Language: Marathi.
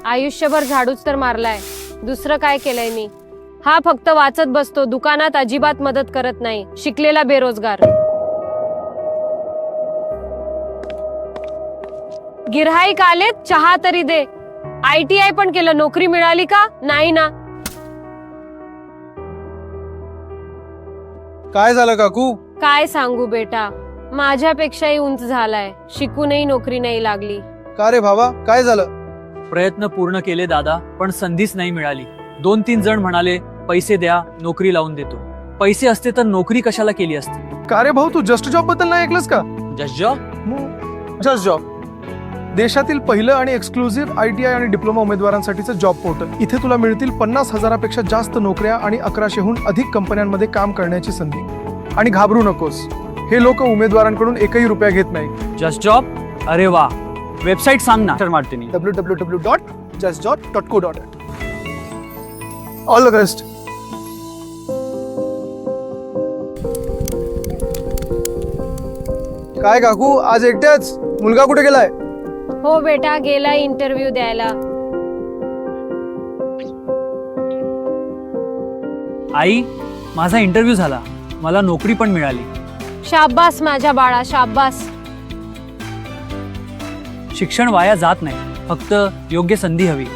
आयुष्यभर झाडूच तर मारलाय, दुसरं काय केलंय मी? हा फक्त वाचत बसतो, दुकानात अजिबात मदत करत नाही, शिकलेला बेरोजगार। गिऱ्हाईक आलेत, चहा तरी दे। ITI पण केलं, नोकरी मिळाली का? नाही ना। काय झालं काकू? काय सांगू बेटा, माझ्यापेक्षाही उंच झालाय, शिकूनही नोकरी नाही लागली। का रे भावा, काय झालं? प्रयत्न पूर्ण केले दादा, पण संधीच नाही मिळाली। 2-3 जण म्हणाले पैसे द्या, नोकरी लावून देतो। पैसे असते तर नोकरी कशाला केली असती? का रे भाऊ, तू जस्ट जॉब बद्दल नाही ऐकलंस का? Just job? जस्ट जॉब देशातील पहिलं आणि एक्सक्लुझिव्ह ITI आणि डिप्लोमा उमेदवारांसाठीचं जॉब पोर्टल। इथे तुला मिळतील 50,000पेक्षा जास्त नोकऱ्या आणि 1100हून अधिक कंपन्यांमध्ये काम करण्याची संधी। आणि घाबरू नकोस, हे लोक उमेदवारांकडून एकही रुपया घेत नाही। Just job? अरे वा, वेबसाईट सांग ना Martini. www.justjob.co.in। All the best. काय काकू, आज एकट्याच? मुलगा कुठे गेलाय? हो बेटा, गेला इंटरव्ह्यू द्यायला। आई, माझा इंटरव्ह्यू झाला, मला नोकरी पण मिळाली। शाब्बास माझ्या बाळा, शाब्बास। शिक्षण वाया जात नाही, फक्त योग्य संधी हवी।